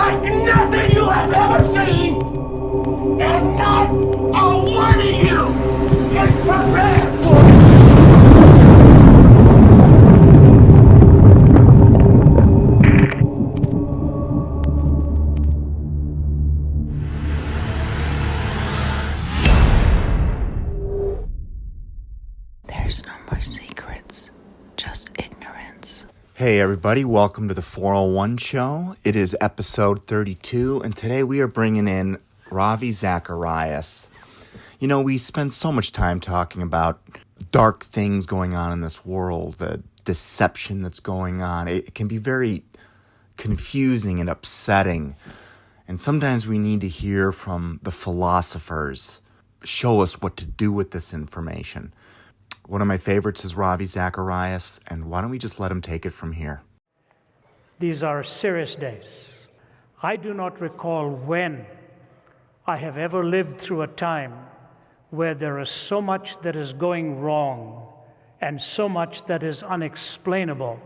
like nothing you have ever seen, and not a one of you is prepared for it. There's no more secrets, just ignorance. Hey everybody, welcome to the 401 show. It is episode 32, and today we are bringing in Ravi Zacharias. You know, we spend so much time talking about dark things going on in this world, the deception that's going on. It can be very confusing and upsetting, and sometimes we need to hear from the philosophers, show us what to do with this information. One of my favorites is Ravi Zacharias, and why don't we just let him take it from here? These are serious days. I do not recall when I have ever lived through a time where there is so much that is going wrong and so much that is unexplainable,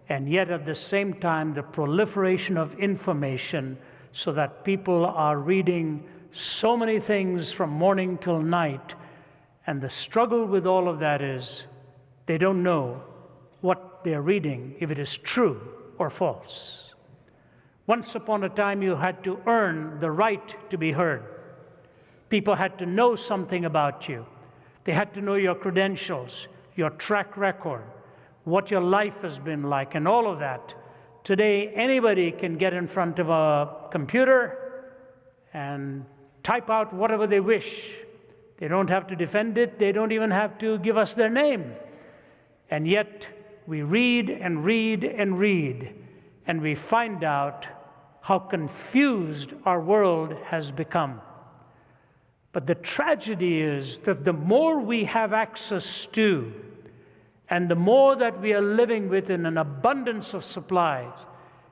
and yet at the same time the proliferation of information so that people are reading so many things from morning till night. And the struggle with all of that is they don't know what they're reading, if it is true or false. Once upon a time, you had to earn the right to be heard. People had to know something about you. They had to know your credentials, your track record, what your life has been like, and all of that. Today, anybody can get in front of a computer and type out whatever they wish. They don't have to defend it. They don't even have to give us their name. And yet, we read and read and read, and we find out how confused our world has become. But the tragedy is that the more we have access to, and the more that we are living within an abundance of supplies,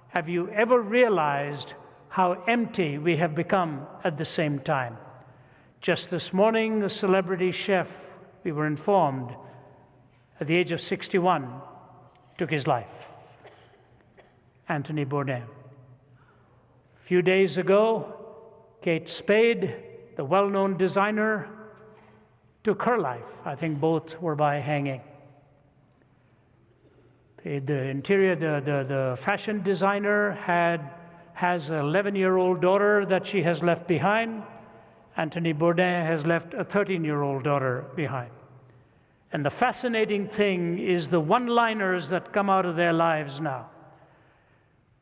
have you ever realized how empty we have become at the same time? Just this morning, a celebrity chef, we were informed, at the age of 61, took his life. Anthony Bourdain. A few days ago, Kate Spade, the well-known designer, took her life. I think both were by hanging. The fashion designer has an 11-year-old daughter that she has left behind. Anthony Bourdain has left a 13-year-old daughter behind. And the fascinating thing is the one-liners that come out of their lives now.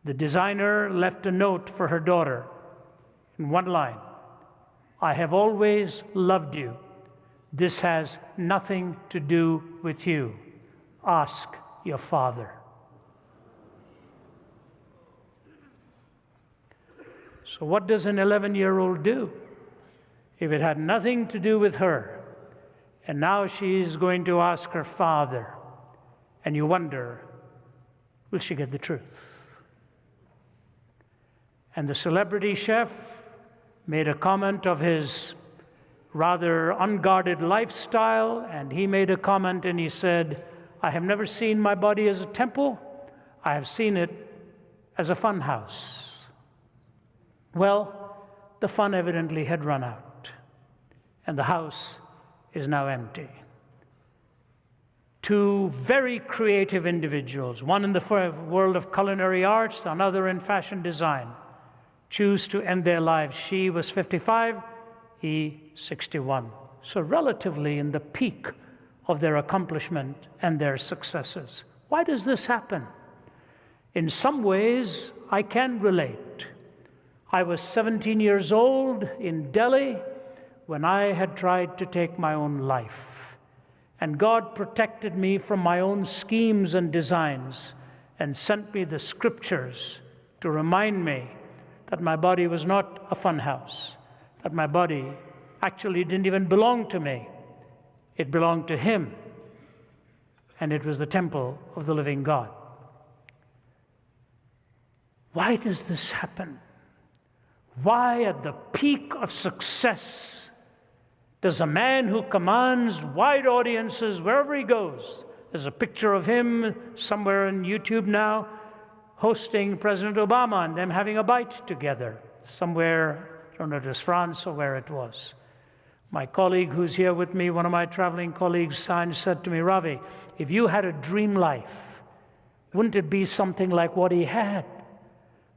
The designer left a note for her daughter in one line: "I have always loved you. This has nothing to do with you. Ask your father." So what does an 11-year-old do? If it had nothing to do with her, and now she's going to ask her father, and you wonder, will she get the truth? And the celebrity chef made a comment of his rather unguarded lifestyle, and he made a comment and he said, "I have never seen my body as a temple. I have seen it as a fun house." Well, the fun evidently had run out, and the house is now empty. Two very creative individuals, one in the world of culinary arts, another in fashion design, choose to end their lives. She was 55, he 61. So relatively in the peak of their accomplishment and their successes. Why does this happen? In some ways, I can relate. I was 17 years old in Delhi when I had tried to take my own life. And God protected me from my own schemes and designs and sent me the scriptures to remind me that my body was not a fun house, that my body actually didn't even belong to me. It belonged to Him, and it was the temple of the living God. Why does this happen? Why, at the peak of success, does a man who commands wide audiences wherever he goes, there's a picture of him somewhere on YouTube now, hosting President Obama and them having a bite together somewhere, I don't know if it was France or where it was. My colleague who's here with me, one of my traveling colleagues, said to me, Ravi, if you had a dream life, wouldn't it be something like what he had?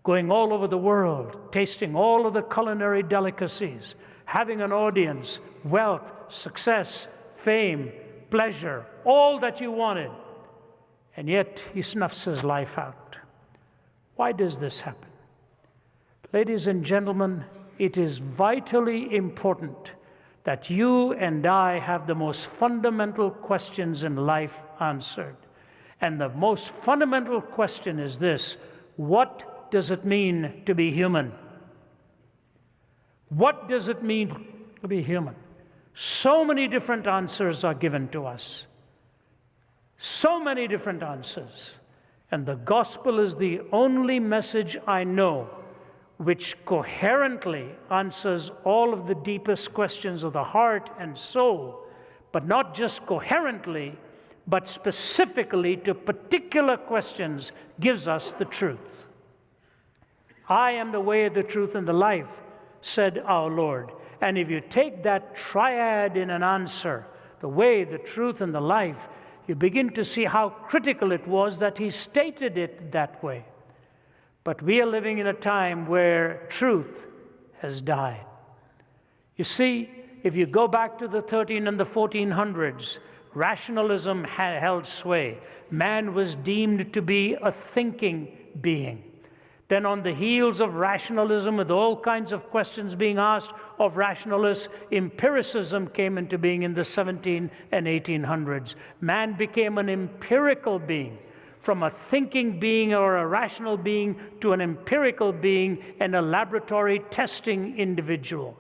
Going all over the world, tasting all of the culinary delicacies, having an audience, wealth, success, fame, pleasure, all that you wanted. And yet he snuffs his life out. Why does this happen? Ladies and gentlemen, it is vitally important that you and I have the most fundamental questions in life answered. And the most fundamental question is this: what does it mean to be human? What does it mean to be human? So many different answers are given to us. So many different answers. And the gospel is the only message I know which coherently answers all of the deepest questions of the heart and soul, but not just coherently, but specifically to particular questions, gives us the truth. I am the way, the truth, and the life, said our Lord. And if you take that triad in an answer, the way, the truth, and the life, you begin to see how critical it was that he stated it that way. But we are living in a time where truth has died. You see, if you go back to the 1300s and the 1400s, rationalism held sway. Man was deemed to be a thinking being. Then on the heels of rationalism, with all kinds of questions being asked of rationalists, empiricism came into being in the 1700s and 1800s. Man became an empirical being, from a thinking being or a rational being to an empirical being and a laboratory testing individual.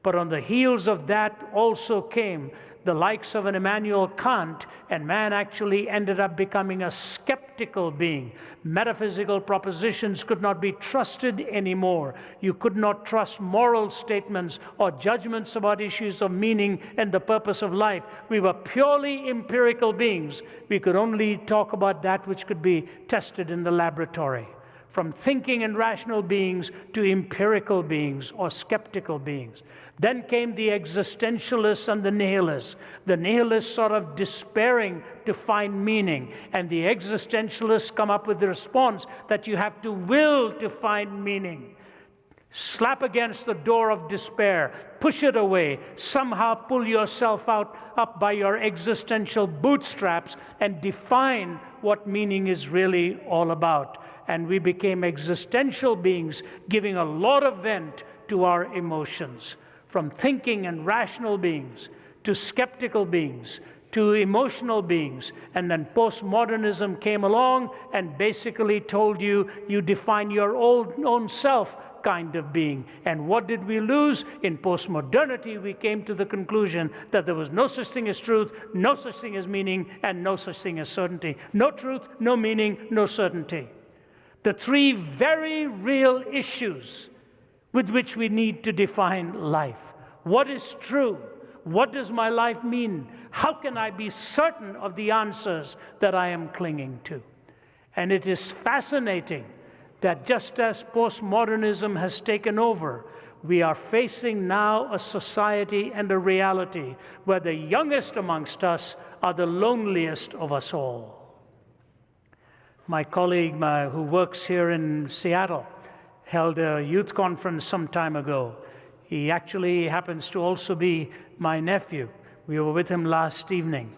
But on the heels of that also came the likes of an Immanuel Kant, and man actually ended up becoming a skeptical being. Metaphysical propositions could not be trusted anymore. You could not trust moral statements or judgments about issues of meaning and the purpose of life. We were purely empirical beings. We could only talk about that which could be tested in the laboratory. From thinking and rational beings to empirical beings or skeptical beings. Then came the existentialists and the nihilists. The nihilists sort of despairing to find meaning, and the existentialists come up with the response that you have to will to find meaning. Slap against the door of despair, push it away, somehow pull yourself up by your existential bootstraps and define what meaning is really all about. And we became existential beings, giving a lot of vent to our emotions. From thinking and rational beings to skeptical beings to emotional beings. And then postmodernism came along and basically told you, you define your own self kind of being. And what did we lose? In postmodernity, we came to the conclusion that there was no such thing as truth, no such thing as meaning, and no such thing as certainty. No truth, no meaning, no certainty. The three very real issues with which we need to define life. What is true? What does my life mean? How can I be certain of the answers that I am clinging to? And it is fascinating that just as postmodernism has taken over, we are facing now a society and a reality where the youngest amongst us are the loneliest of us all. My colleague who works here in Seattle held a youth conference some time ago. He actually happens to also be my nephew. We were with him last evening.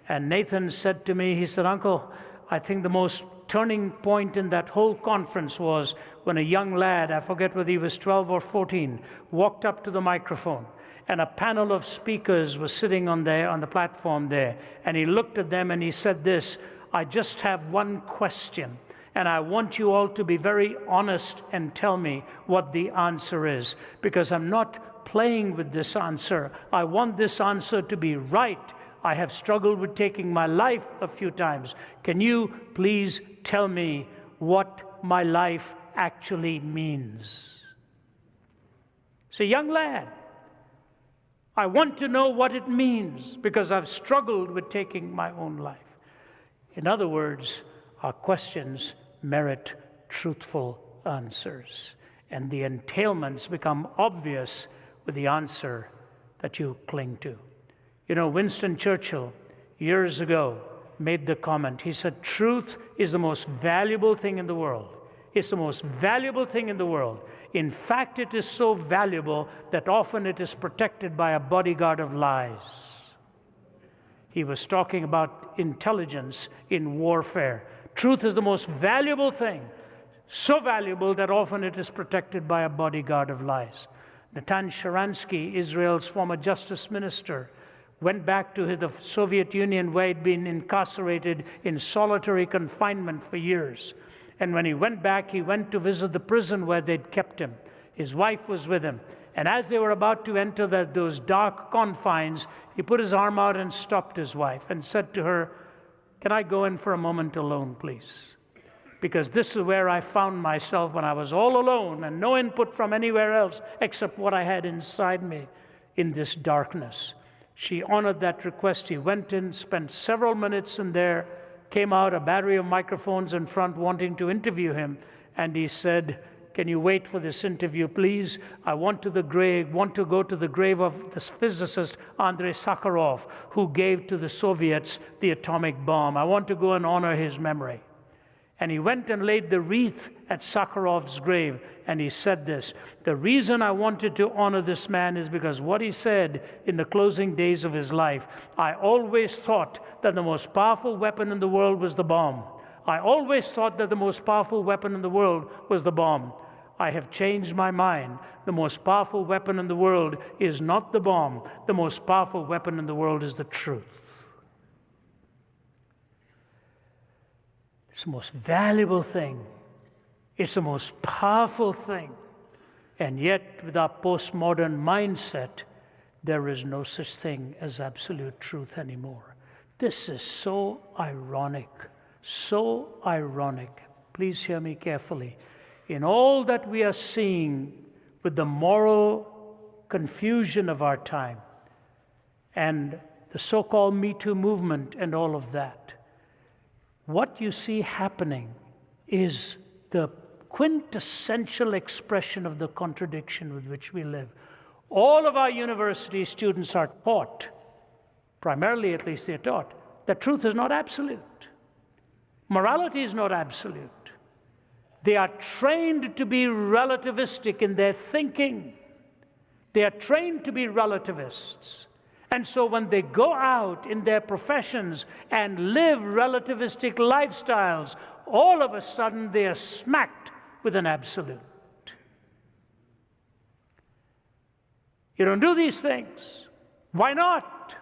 And Nathan said to me, he said, "Uncle, I think the most turning point in that whole conference was when a young lad, I forget whether he was 12 or 14, walked up to the microphone. And a panel of speakers was sitting on the platform there. And he looked at them and he said this, 'I just have one question. And I want you all to be very honest and tell me what the answer is, because I'm not playing with this answer. I want this answer to be right. I have struggled with taking my life a few times. Can you please tell me what my life actually means?'" It's a young lad. I want to know what it means because I've struggled with taking my own life. In other words, our questions merit truthful answers. And the entailments become obvious with the answer that you cling to. You know, Winston Churchill, years ago, made the comment. He said, truth is the most valuable thing in the world. It's the most valuable thing in the world. In fact, it is so valuable that often it is protected by a bodyguard of lies. He was talking about intelligence in warfare. Truth is the most valuable thing, so valuable that often it is protected by a bodyguard of lies. Natan Sharansky, Israel's former justice minister, went back to the Soviet Union where he'd been incarcerated in solitary confinement for years. And when he went back, he went to visit the prison where they'd kept him. His wife was with him. And as they were about to enter those dark confines, he put his arm out and stopped his wife and said to her, "Can I go in for a moment alone, please? Because this is where I found myself when I was all alone and no input from anywhere else except what I had inside me in this darkness." She honored that request. He went in, spent several minutes in there, came out, a battery of microphones in front wanting to interview him, and he said, "Can you wait for this interview, please? I want to go to the grave of this physicist, Andrei Sakharov, who gave to the Soviets the atomic bomb. I want to go and honor his memory." And he went and laid the wreath at Sakharov's grave, and he said this, "The reason I wanted to honor this man is because what he said in the closing days of his life. I always thought that the most powerful weapon in the world was the bomb. I always thought that the most powerful weapon in the world was the bomb. I have changed my mind. The most powerful weapon in the world is not the bomb. The most powerful weapon in the world is the truth." It's the most valuable thing. It's the most powerful thing. And yet, with our postmodern mindset, there is no such thing as absolute truth anymore. This is so ironic, so ironic. Please hear me carefully. In all that we are seeing with the moral confusion of our time and the so-called Me Too movement and all of that, what you see happening is the quintessential expression of the contradiction with which we live. All of our university students are taught, primarily at least they're taught, that truth is not absolute. Morality is not absolute. They are trained to be relativistic in their thinking. They are trained to be relativists. And so when they go out in their professions and live relativistic lifestyles, all of a sudden they are smacked with an absolute. You don't do these things. Why not?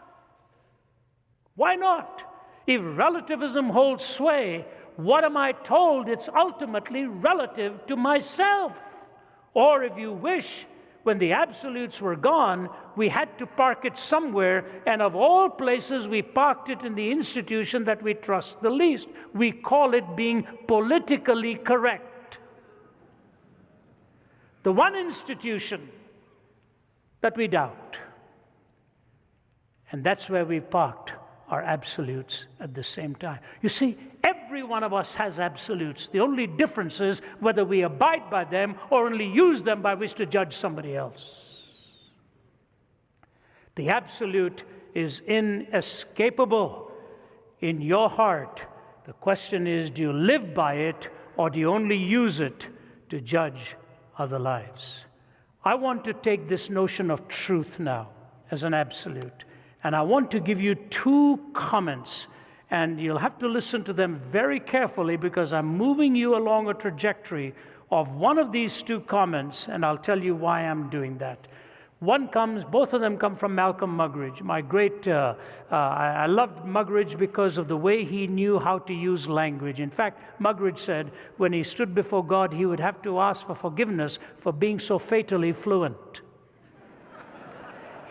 Why not? If relativism holds sway, what am I told? It's ultimately relative to myself. Or if you wish, when the absolutes were gone, we had to park it somewhere, and of all places, we parked it in the institution that we trust the least. We call it being politically correct. The one institution that we doubt. And that's where we parked our absolutes at the same time. You see, every one of us has absolutes. The only difference is whether we abide by them or only use them by which to judge somebody else. The absolute is inescapable in your heart. The question is, do you live by it or do you only use it to judge other lives? I want to take this notion of truth now as an absolute, and I want to give you two comments, and you'll have to listen to them very carefully because I'm moving you along a trajectory of one of these two comments, and I'll tell you why I'm doing that. Both of them come from Malcolm Muggeridge. I loved Muggeridge because of the way he knew how to use language. In fact, Muggeridge said when he stood before God, he would have to ask for forgiveness for being so fatally fluent.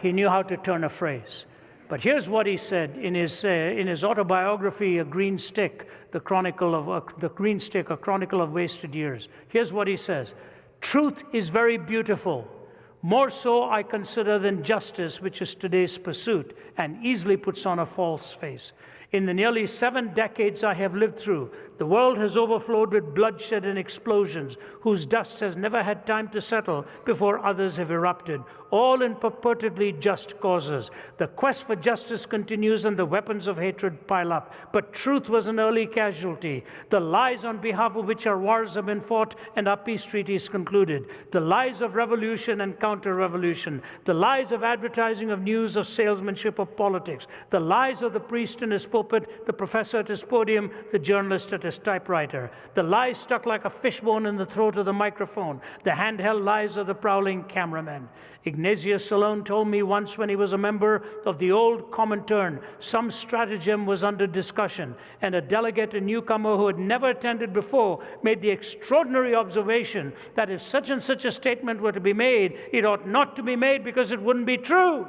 He knew how to turn a phrase. But here's what he said in his autobiography, A Green Stick, A Chronicle of Wasted Years. Here's what he says: "Truth is very beautiful. More so, I consider, than justice, which is today's pursuit, and easily puts on a false face. In the nearly 7 decades I have lived through, the world has overflowed with bloodshed and explosions, whose dust has never had time to settle before others have erupted, all in purportedly just causes. The quest for justice continues and the weapons of hatred pile up. But truth was an early casualty. The lies on behalf of which our wars have been fought and our peace treaties concluded. The lies of revolution and counter-revolution. The lies of advertising of news, of salesmanship, of politics. The lies of the priest in his pulpit, the professor at his podium, the journalist at his typewriter. The lies stuck like a fishbone in the throat of the microphone. The handheld lies of the prowling cameraman. Ignatius alone told me once, when he was a member of the old Comintern, some stratagem was under discussion, and a delegate, a newcomer who had never attended before, made the extraordinary observation that if such and such a statement were to be made, it ought not to be made because it wouldn't be true.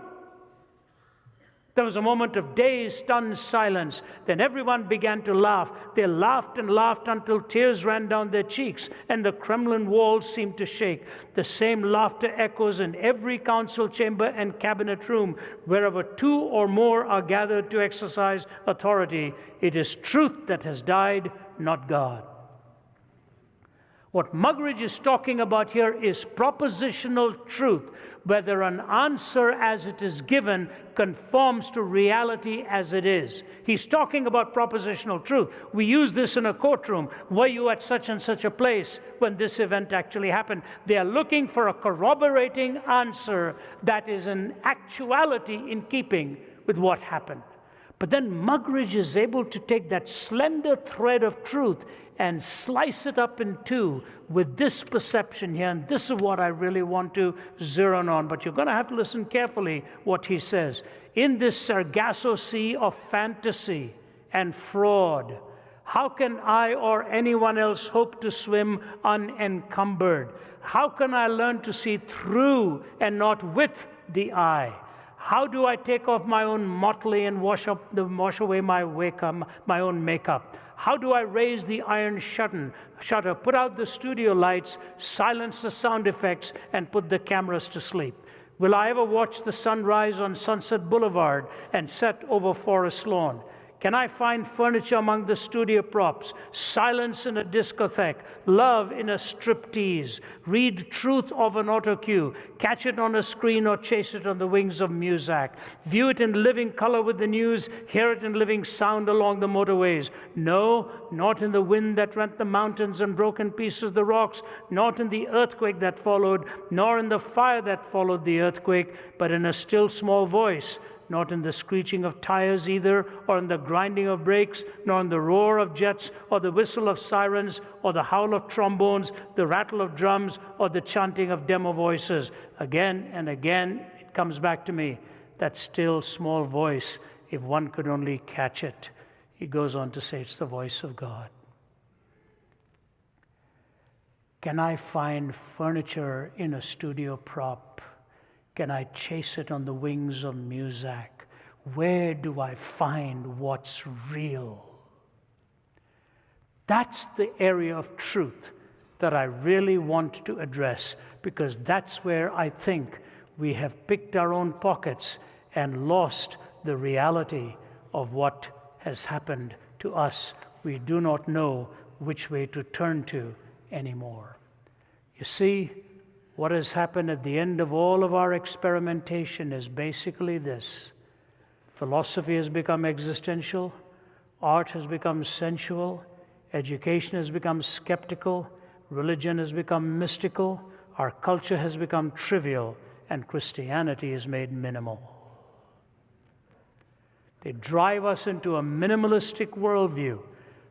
There was a moment of dazed, stunned silence. Then everyone began to laugh. They laughed and laughed until tears ran down their cheeks and the Kremlin walls seemed to shake. The same laughter echoes in every council chamber and cabinet room. Wherever 2 or more are gathered to exercise authority, it is truth that has died, not God. What Muggeridge is talking about here is propositional truth, whether an answer as it is given conforms to reality as it is. He's talking about propositional truth. We use this in a courtroom. Were you at such and such a place when this event actually happened? They are looking for a corroborating answer that is in actuality in keeping with what happened. But then Muggeridge is able to take that slender thread of truth and slice it up in two with this perception here. And this is what I really want to zero in on. But you're going to have to listen carefully what he says. In this Sargasso sea of fantasy and fraud, how can I or anyone else hope to swim unencumbered? How can I learn to see through and not with the eye? How do I take off my own motley and wash away my own makeup? How do I raise the iron shutter, put out the studio lights, silence the sound effects, and put the cameras to sleep? Will I ever watch the sun rise on Sunset Boulevard and set over Forest Lawn? Can I find furniture among the studio props, silence in a discotheque, love in a striptease, read truth of an autocue, catch it on a screen or chase it on the wings of Muzak, view it in living color with the news, hear it in living sound along the motorways? No, not in the wind that rent the mountains and broke in pieces the rocks, not in the earthquake that followed, nor in the fire that followed the earthquake, but in a still small voice. Not in the screeching of tires either, or in the grinding of brakes, nor in the roar of jets, or the whistle of sirens, or the howl of trombones, the rattle of drums, or the chanting of demo voices. Again and again, it comes back to me, that still small voice, if one could only catch it. He goes on to say it's the voice of God. Can I find furniture in a studio prop? Can I chase it on the wings of Muzak? Where do I find what's real? That's the area of truth that I really want to address, because that's where I think we have picked our own pockets and lost the reality of what has happened to us. We do not know which way to turn to anymore. You see, what has happened at the end of all of our experimentation is basically this. Philosophy has become existential, art has become sensual, education has become skeptical, religion has become mystical, our culture has become trivial, and Christianity is made minimal. They drive us into a minimalistic worldview,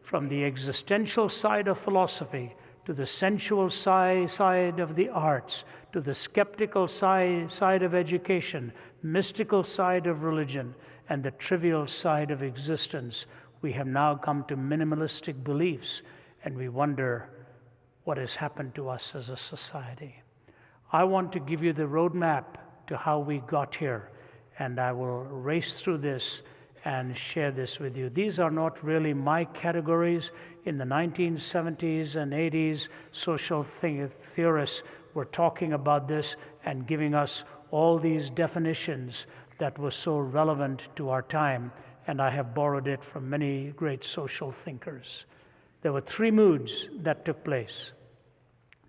from the existential side of philosophy to the sensual side of the arts, to the skeptical side of education, mystical side of religion, and the trivial side of existence. We have now come to minimalistic beliefs, and we wonder what has happened to us as a society. I want to give you the roadmap to how we got here, and I will race through this and share this with you. These are not really my categories. In the 1970s and 80s, social theorists were talking about this and giving us all these definitions that were so relevant to our time. and I have borrowed it from many great social thinkers. There were three moods that took place.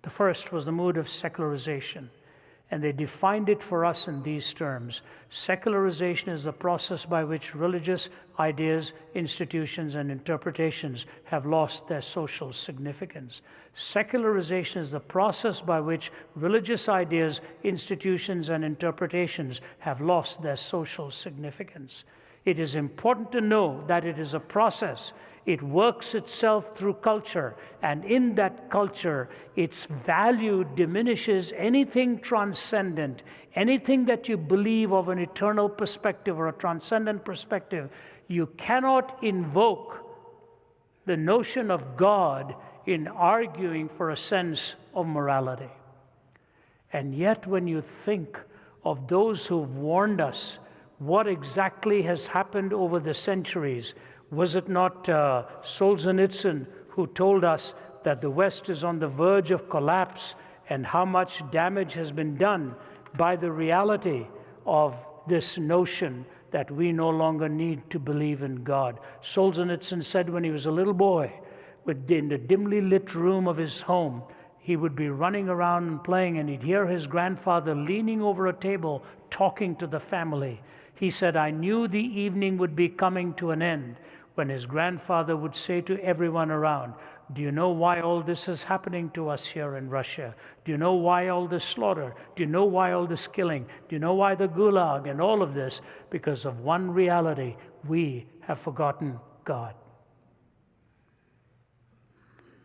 The first was the mood of secularization, and they defined it for us in these terms. Secularization is the process by which religious ideas, institutions, and interpretations have lost their social significance. Secularization is the process by which religious ideas, institutions, and interpretations have lost their social significance. It is important to know that it is a process. It works itself through culture, and in that culture, its value diminishes anything transcendent, anything that you believe of an eternal perspective or a transcendent perspective. You cannot invoke the notion of God in arguing for a sense of morality. And yet, when you think of those who've warned us, what exactly has happened over the centuries? Was it not Solzhenitsyn who told us that the West is on the verge of collapse, and how much damage has been done by the reality of this notion that we no longer need to believe in God? Solzhenitsyn said when he was a little boy, in the dimly lit room of his home, he would be running around and playing, and he'd hear his grandfather leaning over a table talking to the family. He said, "I knew the evening would be coming to an end," when his grandfather would say to everyone around, "Do you know why all this is happening to us here in Russia? Do you know why all this slaughter? Do you know why all this killing? Do you know why the gulag and all of this? Because of one reality: we have forgotten God.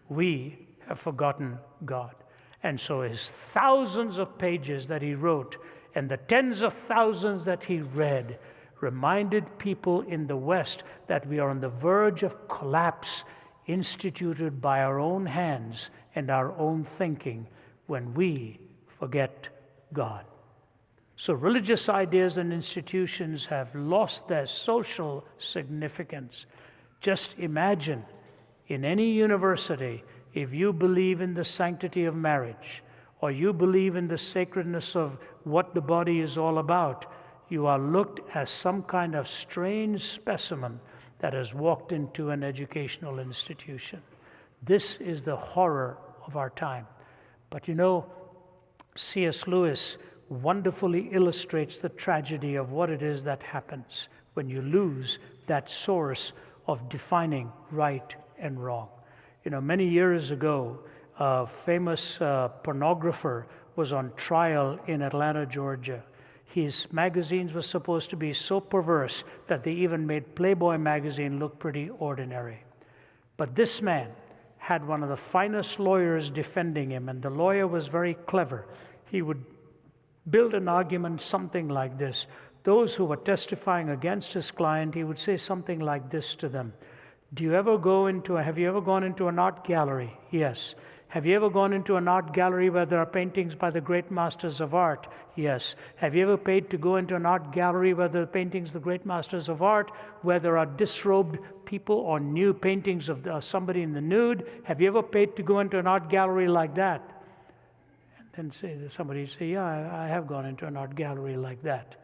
We have forgotten God." And so his thousands of pages that he wrote and the tens of thousands that he read reminded people in the West that we are on the verge of collapse instituted by our own hands and our own thinking when we forget God. So religious ideas and institutions have lost their social significance. Just imagine, in any university, if you believe in the sanctity of marriage, or you believe in the sacredness of what the body is all about, you are looked as some kind of strange specimen that has walked into an educational institution. This is the horror of our time. But you know, C.S. Lewis wonderfully illustrates the tragedy of what it is that happens when you lose that source of defining right and wrong. You know, many years ago, a famous pornographer was on trial in Atlanta, Georgia. His magazines were supposed to be so perverse that they even made Playboy magazine look pretty ordinary. But this man had one of the finest lawyers defending him, and the lawyer was very clever. He would build an argument something like this. Those who were testifying against his client, he would say something like this to them: have you ever gone into an art gallery? Yes. Have you ever gone into an art gallery where there are paintings by the great masters of art? Yes. Have you ever paid to go into an art gallery where there are paintings of the great masters of art, where there are disrobed people or new paintings of somebody in the nude? Have you ever paid to go into an art gallery like that? And then somebody say, yeah, I have gone into an art gallery like that.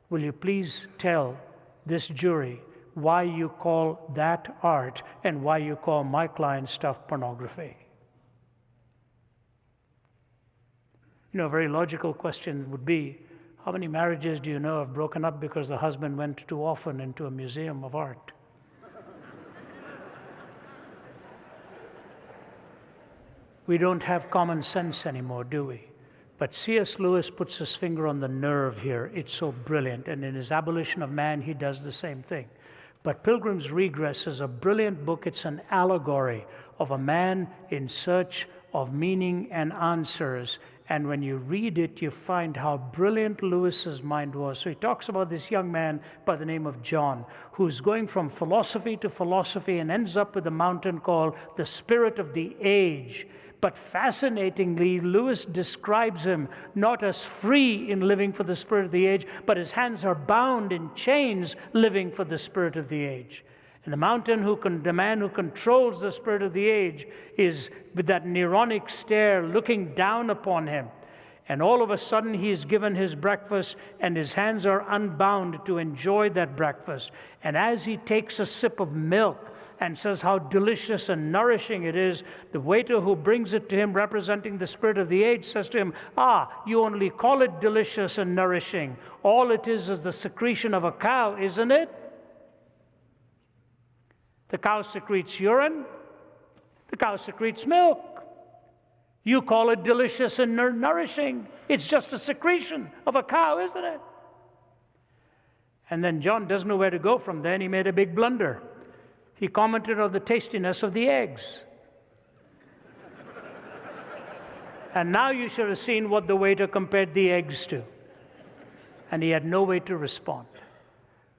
Will you please tell this jury why you call that art and why you call my client's stuff pornography? You know, a very logical question would be, how many marriages do you know have broken up because the husband went too often into a museum of art? We don't have common sense anymore, do we? But C.S. Lewis puts his finger on the nerve here. It's so brilliant. And in his Abolition of Man, he does the same thing. But Pilgrim's Regress is a brilliant book. It's an allegory of a man in search of meaning and answers. And when you read it, you find how brilliant Lewis's mind was. So he talks about this young man by the name of John, who's going from philosophy to philosophy and ends up with a mountain called the Spirit of the Age. But fascinatingly, Lewis describes him not as free in living for the Spirit of the Age, but his hands are bound in chains living for the Spirit of the Age. And the man who controls the Spirit of the Age is with that Neronic stare looking down upon him. And all of a sudden, he is given his breakfast, and his hands are unbound to enjoy that breakfast. And as he takes a sip of milk and says how delicious and nourishing it is, the waiter who brings it to him, representing the spirit of the age, says to him, you only call it delicious and nourishing. All it is the secretion of a cow, isn't it? The cow secretes urine. The cow secretes milk. You call it delicious and nourishing. It's just a secretion of a cow, isn't it? And then John doesn't know where to go from there, and he made a big blunder. He commented on the tastiness of the eggs. And now you should have seen what the waiter compared the eggs to. And he had no way to respond.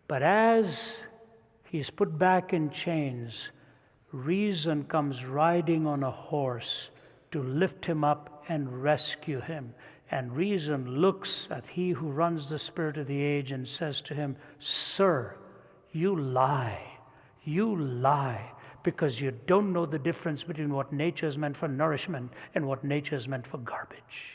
But as he's put back in chains, reason comes riding on a horse to lift him up and rescue him. And reason looks at he who runs the spirit of the age and says to him, "Sir, you lie. You lie because you don't know the difference between what nature is meant for nourishment and what nature is meant for garbage.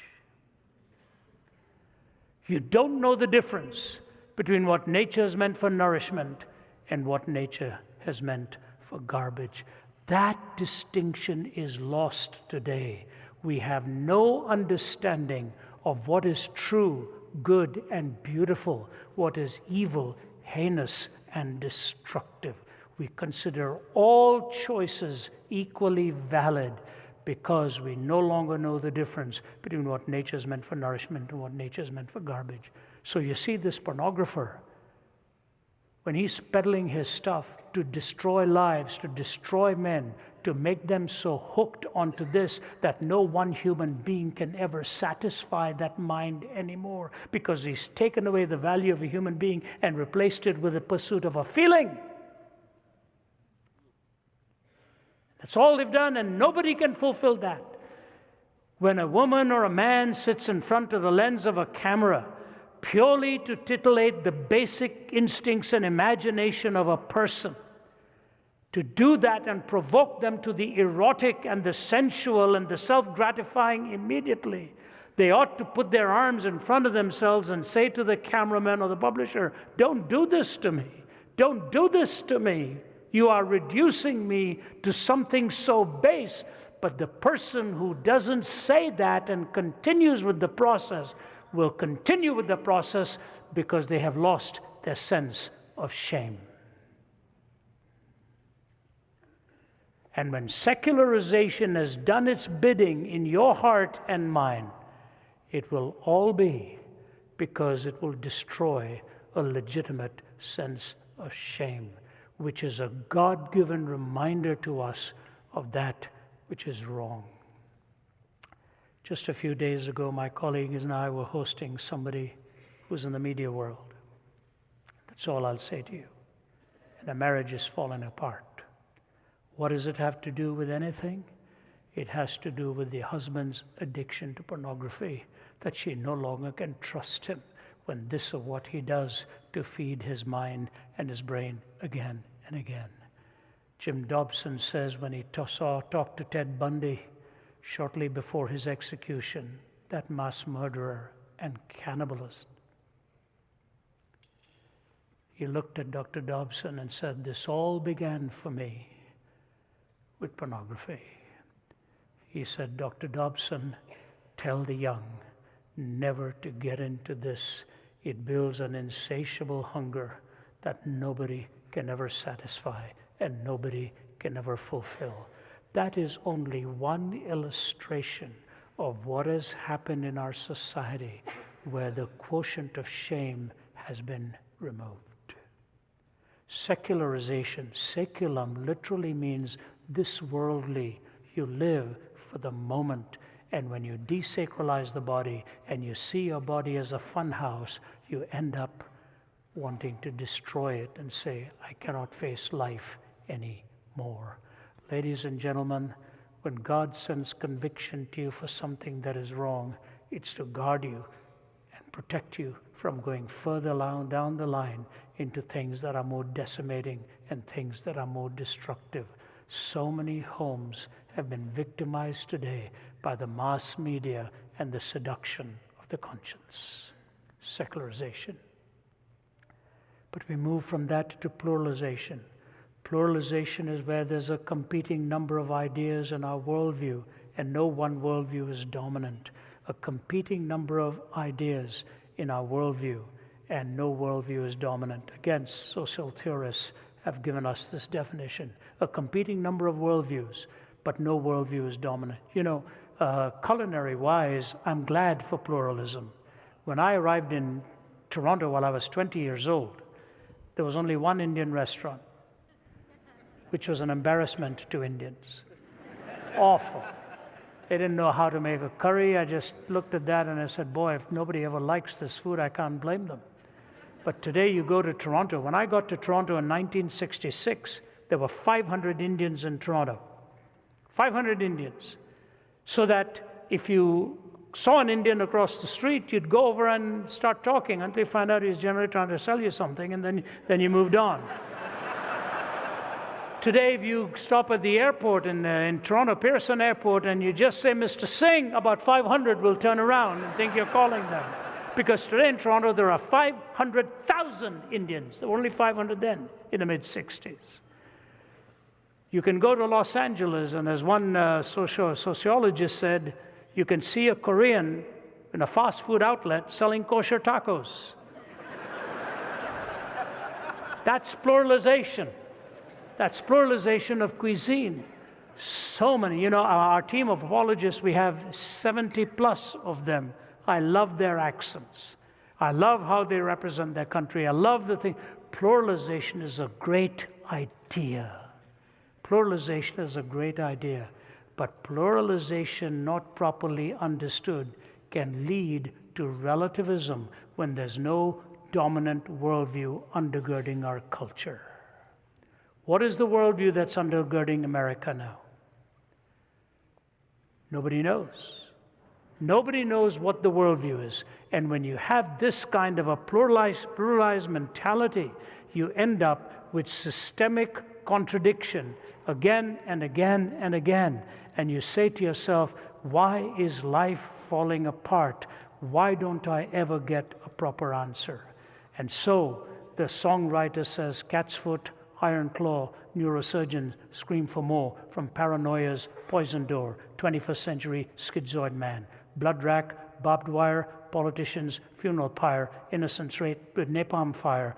You don't know the difference between what nature is meant for nourishment and what nature has meant for garbage." That distinction is lost today. We have no understanding of what is true, good, and beautiful, what is evil, heinous, and destructive. We consider all choices equally valid because we no longer know the difference between what nature is meant for nourishment and what nature is meant for garbage. So you see this pornographer, when he's peddling his stuff to destroy lives, to destroy men, to make them so hooked onto this that no one human being can ever satisfy that mind anymore, because he's taken away the value of a human being and replaced it with the pursuit of a feeling. That's all they've done, and nobody can fulfill that. When a woman or a man sits in front of the lens of a camera purely to titillate the basic instincts and imagination of a person, to do that and provoke them to the erotic and the sensual and the self-gratifying immediately, they ought to put their arms in front of themselves and say to the cameraman or the publisher, "Don't do this to me. Don't do this to me. You are reducing me to something so base." But the person who doesn't say that and continues with the process will continue with the process because they have lost their sense of shame. And when secularization has done its bidding in your heart and mine, it will all be because it will destroy a legitimate sense of shame, which is a God-given reminder to us of that which is wrong. Just a few days ago, my colleagues and I were hosting somebody who's in the media world. That's all I'll say to you. And a marriage is falling apart. What does it have to do with anything? It has to do with the husband's addiction to pornography, that she no longer can trust him when this is what he does to feed his mind and his brain again and again. Jim Dobson says when he talked to Ted Bundy shortly before his execution, that mass murderer and cannibalist, he looked at Dr. Dobson and said, "This all began for me with pornography." He said, "Dr. Dobson, tell the young never to get into this. It builds an insatiable hunger that nobody can ever satisfy and nobody can ever fulfill." That is only one illustration of what has happened in our society where the quotient of shame has been removed. Secularization, seculum, literally means this worldly. You live for the moment. And when you desacralize the body and you see your body as a fun house, you end up wanting to destroy it and say, "I cannot face life anymore." Ladies and gentlemen, when God sends conviction to you for something that is wrong, it's to guard you and protect you from going further down the line into things that are more decimating and things that are more destructive. So many homes have been victimized today by the mass media and the seduction of the conscience, secularization. But we move from that to pluralization. Pluralization is where there's a competing number of ideas in our worldview, and no one worldview is dominant. A competing number of ideas in our worldview, and no worldview is dominant. Again, social theorists have given us this definition. A competing number of worldviews, but no worldview is dominant. You know, culinary-wise, I'm glad for pluralism. When I arrived in Toronto while I was 20 years old, there was only one Indian restaurant, which was an embarrassment to Indians. Awful. They didn't know how to make a curry. I just looked at that and I said, boy, if nobody ever likes this food, I can't blame them. But today you go to Toronto. When I got to Toronto in 1966, there were 500 Indians in Toronto. 500 Indians. So that if you saw an Indian across the street, you'd go over and start talking until you find out he's generally trying to sell you something, and then you moved on. Today, if you stop at the airport in Toronto, Pearson Airport, and you just say, Mr. Singh, about 500 will turn around and think you're calling them. Because today in Toronto, there are 500,000 Indians. There were only 500 then, in the mid-60s. You can go to Los Angeles, and as one sociologist said, you can see a Korean in a fast food outlet selling kosher tacos. That's pluralization. That's pluralization of cuisine. So many, you know, our team of apologists, we have 70 plus of them. I love their accents. I love how they represent their country. I love the thing. Pluralization is a great idea. Pluralization is a great idea. But pluralization not properly understood can lead to relativism when there's no dominant worldview undergirding our culture. What is the worldview that's undergirding America now? Nobody knows. Nobody knows what the worldview is. And when you have this kind of a pluralized mentality, you end up with systemic contradiction again and again and again. And you say to yourself, why is life falling apart? Why don't I ever get a proper answer? And so the songwriter says, cat's foot, iron claw, neurosurgeons scream for more from paranoia's poison door, 21st century schizoid man. Blood rack, barbed wire, politicians, funeral pyre, innocents raped with napalm fire,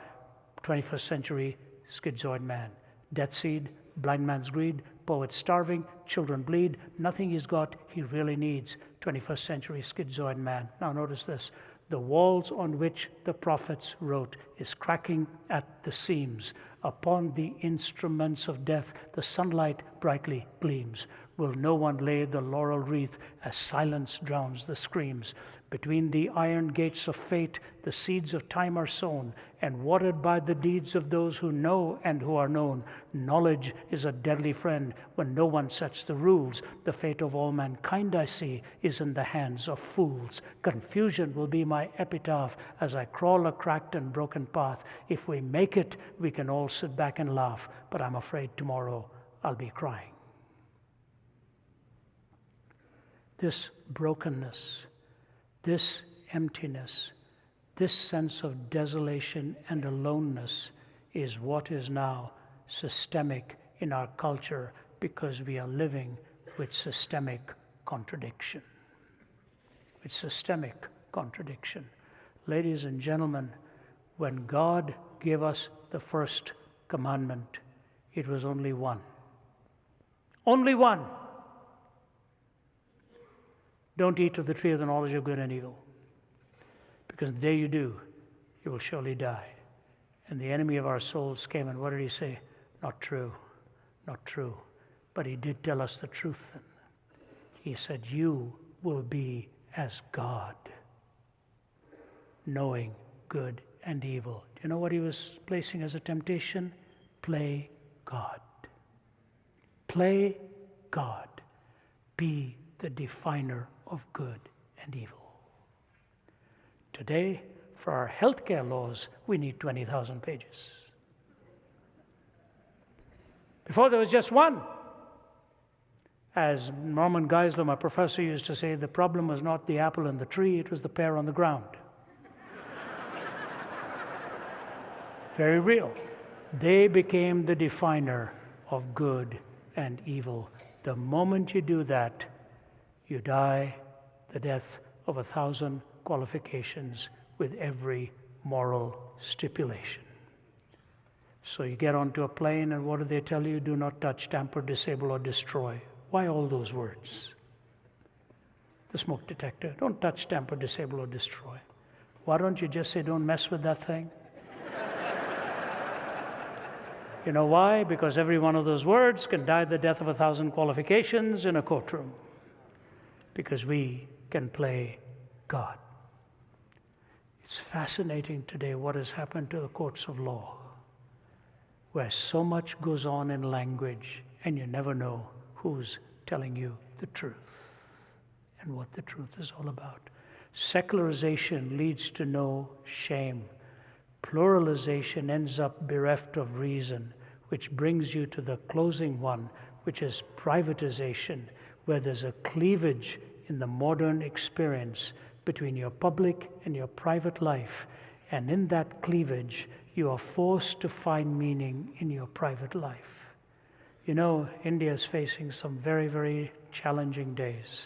21st century schizoid man. Death seed, blind man's greed, poet starving, children bleed, nothing he's got he really needs, 21st century schizoid man. Now notice this. The walls on which the prophets wrote is cracking at the seams. Upon the instruments of death, the sunlight brightly gleams. Will no one lay the laurel wreath as silence drowns the screams? Between the iron gates of fate, the seeds of time are sown, and watered by the deeds of those who know and who are known. Knowledge is a deadly friend when no one sets the rules. The fate of all mankind, I see, is in the hands of fools. Confusion will be my epitaph as I crawl a cracked and broken path. If we make it, we can all sit back and laugh, but I'm afraid tomorrow I'll be crying. This brokenness, this emptiness, this sense of desolation and aloneness is what is now systemic in our culture because we are living with systemic contradiction. With systemic contradiction. Ladies and gentlemen, when God gave us the first commandment, it was only one. Only one. Don't eat of the tree of the knowledge of good and evil, because the day you do, you will surely die. And the enemy of our souls came, and what did he say? Not true, not true. But he did tell us the truth then. He said, you will be as God, knowing good and evil. Do you know what he was placing as a temptation? Play God. Play God. Be the definer of good and evil. Today, for our healthcare laws, we need 20,000 pages. Before there was just one. As Norman Geisler, my professor, used to say, the problem was not the apple in the tree, it was the pear on the ground. Very real. They became the definer of good and evil. The moment you do that, you die the death of 1,000 qualifications with every moral stipulation. So you get onto a plane, and what do they tell you? Do not touch, tamper, disable, or destroy. Why all those words? The smoke detector. Don't touch, tamper, disable, or destroy. Why don't you just say, don't mess with that thing? You know why? Because every one of those words can die the death of 1,000 qualifications in a courtroom. Because we can play God. It's fascinating today what has happened to the courts of law, where so much goes on in language, and you never know who's telling you the truth and what the truth is all about. Secularization leads to no shame. Pluralization ends up bereft of reason, which brings you to the closing one, which is privatization, where there's a cleavage in the modern experience between your public and your private life. And in that cleavage, you are forced to find meaning in your private life. You know, India is facing some very, very challenging days.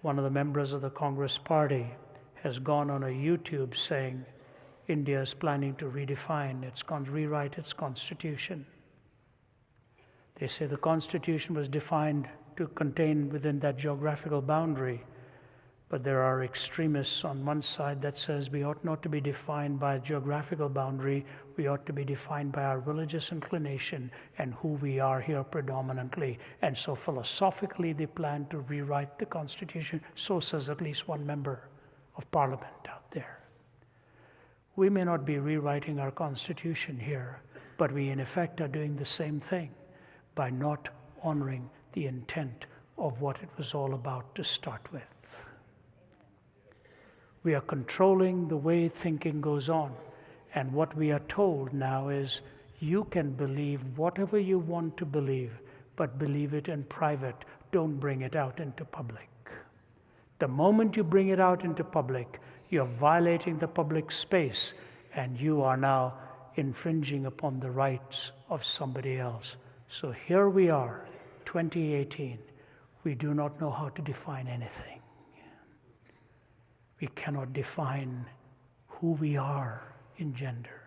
One of the members of the Congress Party has gone on a YouTube saying India is planning to rewrite its constitution. They say the constitution was defined to contain within that geographical boundary, but there are extremists on one side that says we ought not to be defined by a geographical boundary, we ought to be defined by our religious inclination and who we are here predominantly. And so philosophically they plan to rewrite the Constitution. So says at least one member of Parliament out there. We may not be rewriting our Constitution here, but we in effect are doing the same thing by not honoring the intent of what it was all about to start with. We are controlling the way thinking goes on. And what we are told now is you can believe whatever you want to believe, but believe it in private. Don't bring it out into public. The moment you bring it out into public, you're violating the public space, and you are now infringing upon the rights of somebody else. So here we are, 2018. We do not know how to define anything. We cannot define who we are in gender.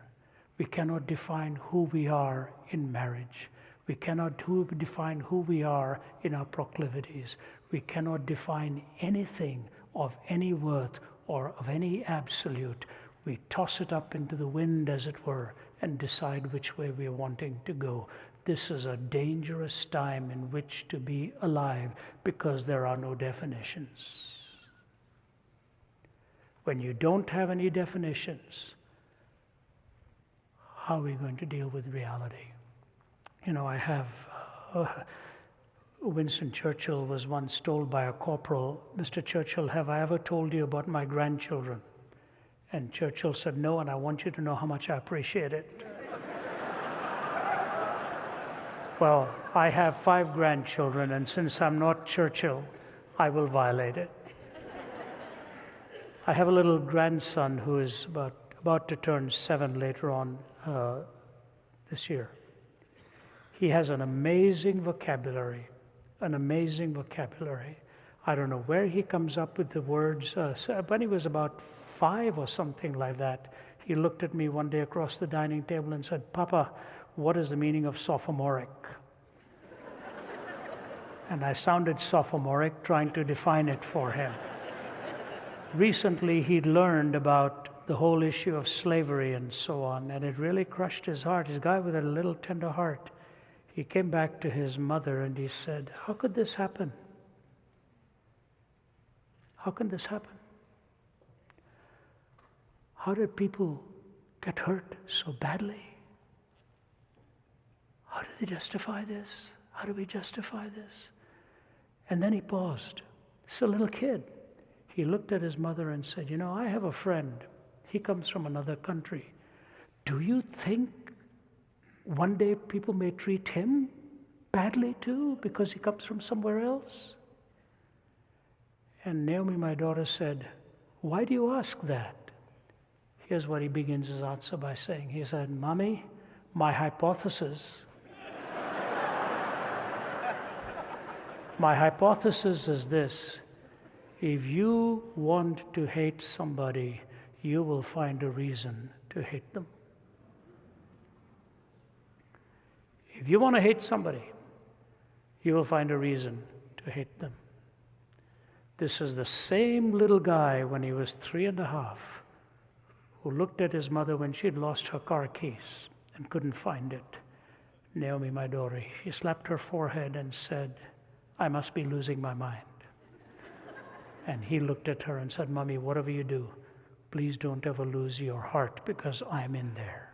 We cannot define who we are in marriage. We cannot define who we are in our proclivities. We cannot define anything of any worth or of any absolute. We toss it up into the wind, as it were, and decide which way we are wanting to go. This is a dangerous time in which to be alive because there are no definitions. When you don't have any definitions, how are we going to deal with reality? You know, I have, Winston Churchill was once told by a corporal, Mr. Churchill, have I ever told you about my grandchildren? And Churchill said, no, and I want you to know how much I appreciate it. Well, I have 5 grandchildren, and since I'm not Churchill, I will violate it. I have a little grandson who is about to turn 7 later on this year. He has an amazing vocabulary, I don't know where he comes up with the words. When he was about 5 or something like that, he looked at me one day across the dining table and said, Papa, what is the meaning of sophomoric? And I sounded sophomoric, trying to define it for him. Recently, he'd learned about the whole issue of slavery and so on, and it really crushed his heart. He's a guy with a little tender heart. He came back to his mother and he said, how could this happen? How can this happen? How did people get hurt so badly? How do they justify this? How do we justify this? And then he paused. It's a little kid. He looked at his mother and said, you know, I have a friend. He comes from another country. Do you think one day people may treat him badly too because he comes from somewhere else? And Naomi, my daughter, said, why do you ask that? Here's what he begins his answer by saying. He said, Mommy, my hypothesis is this: if you want to hate somebody, you will find a reason to hate them. If you want to hate somebody, you will find a reason to hate them. This is the same little guy when he was 3.5 who looked at his mother when she had lost her car keys and couldn't find it. Naomi, my daughter, she slapped her forehead and said, I must be losing my mind. And he looked at her and said, Mommy, whatever you do, please don't ever lose your heart because I'm in there.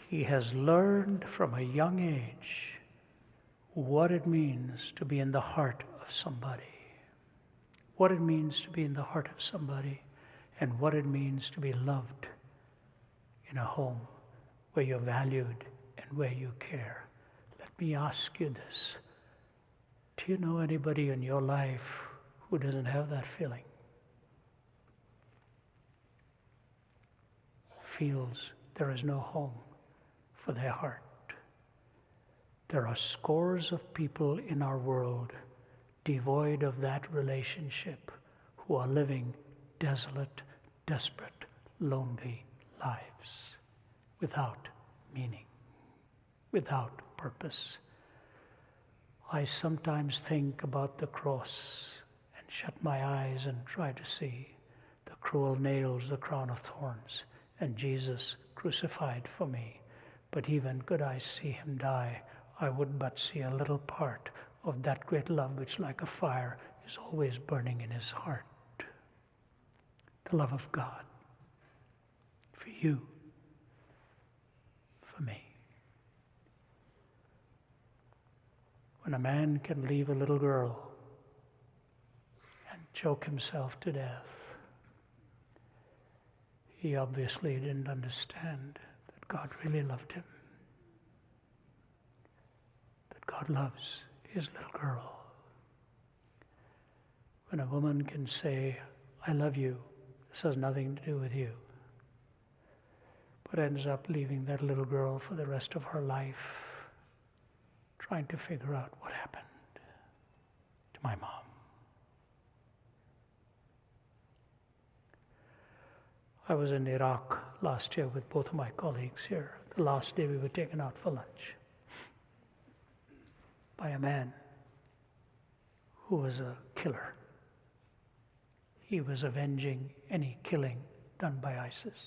He has learned from a young age what it means to be in the heart of somebody, what it means to be in the heart of somebody, and what it means to be loved in a home where you're valued and where you care. Let me ask you this. Do you know anybody in your life who doesn't have that feeling? Feels there is no home for their heart. There are scores of people in our world devoid of that relationship who are living desolate, desperate, lonely lives without meaning, without purpose. I sometimes think about the cross and shut my eyes and try to see the cruel nails, the crown of thorns, and Jesus crucified for me. But even could I see him die, I would but see a little part of that great love which like a fire is always burning in his heart. The love of God for you, for me. When a man can leave a little girl and choke himself to death, he obviously didn't understand that God really loved him, that God loves his little girl. When a woman can say, I love you, this has nothing to do with you, but ends up leaving that little girl for the rest of her life, trying to figure out what happened to my mom. I was in Iraq last year with both of my colleagues here. The last day we were taken out for lunch by a man who was a killer. He was avenging any killing done by ISIS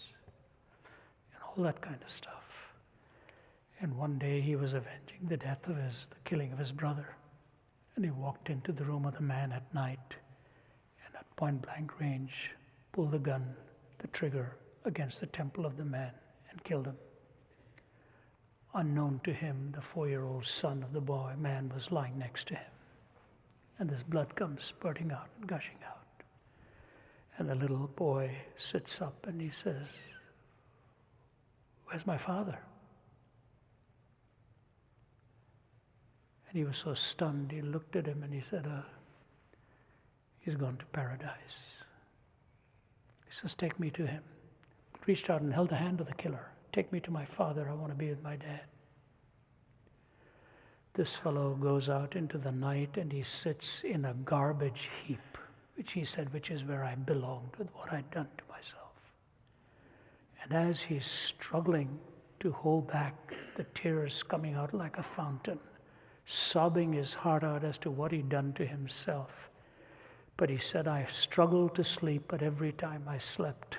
and all that kind of stuff. And one day he was avenging the death of the killing of his brother. And he walked into the room of the man at night and at point blank range pulled the gun, the trigger, against the temple of the man and killed him. Unknown to him, the 4-year-old son of the man was lying next to him. And this blood comes spurting out and gushing out. And the little boy sits up and he says, where's my father? And he was so stunned, he looked at him and he said, he's gone to paradise. He says, take me to him. Reached out and held the hand of the killer. Take me to my father, I want to be with my dad. This fellow goes out into the night and he sits in a garbage heap, which he said, which is where I belonged with what I'd done to myself. And as he's struggling to hold back the tears coming out like a fountain, sobbing his heart out as to what he'd done to himself. But he said, I struggled to sleep, but every time I slept,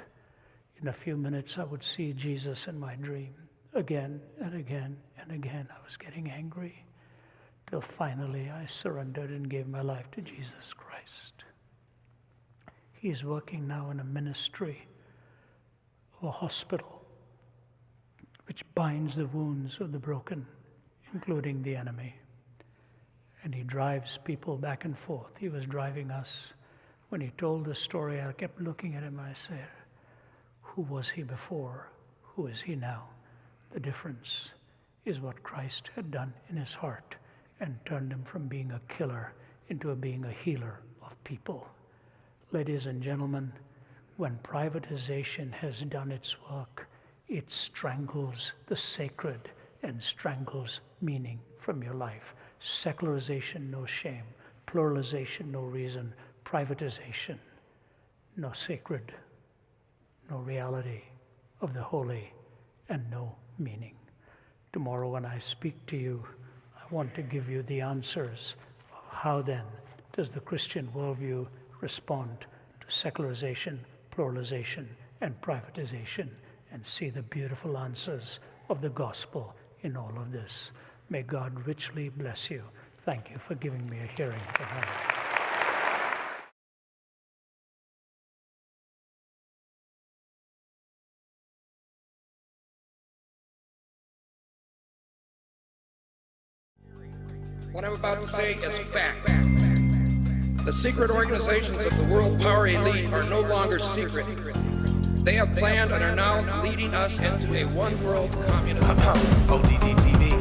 in a few minutes I would see Jesus in my dream. Again and again and again I was getting angry, till finally I surrendered and gave my life to Jesus Christ. He's working now in a ministry of a hospital which binds the wounds of the broken, including the enemy. And he drives people back and forth. He was driving us. When he told the story, I kept looking at him and I said, who was he before? Who who is he now? The difference is what Christ had done in his heart and turned him from being a killer into being a healer of people. Ladies and gentlemen, when privatization has done its work, it strangles the sacred and strangles meaning from your life. Secularization, no shame. Pluralization, no reason. Privatization, no sacred, no reality of the holy, and no meaning. Tomorrow when I speak to you, I want to give you the answers of how then does the Christian worldview respond to secularization, pluralization, and privatization, and see the beautiful answers of the gospel in all of this. May God richly bless you. Thank you for giving me a hearing tonight. What I'm about to say is fact. The secret organizations of the world power elite are no longer secret. They have planned and are now leading us into a one-world communism. ODD TV.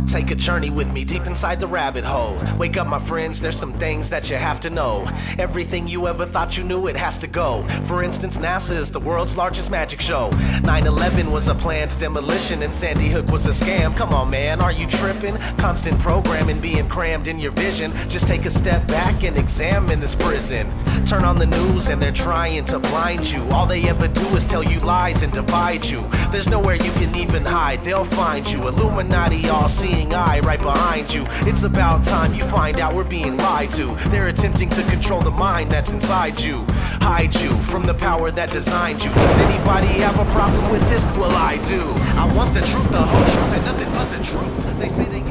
Take a journey with me deep inside the rabbit hole. Wake up, my friends, there's some things that you have to know. Everything you ever thought you knew, it has to go. For instance, NASA is the world's largest magic show. 9/11 was a planned demolition and Sandy Hook was a scam. Come on, man, are you tripping? Constant programming being crammed in your vision. Just take a step back and examine this prison. Turn on the news and they're trying to blind you. All they ever do is tell you lies and divide you. There's nowhere you can even hide, they'll find you. Illuminati all-seeing eye right behind you. It's about time you find out we're being lied to. They're attempting to control the mind that's inside you. Hide you from the power that designed you. Does anybody have a problem with this? Well, I do. I want the truth, the whole truth, and nothing but the truth. They say they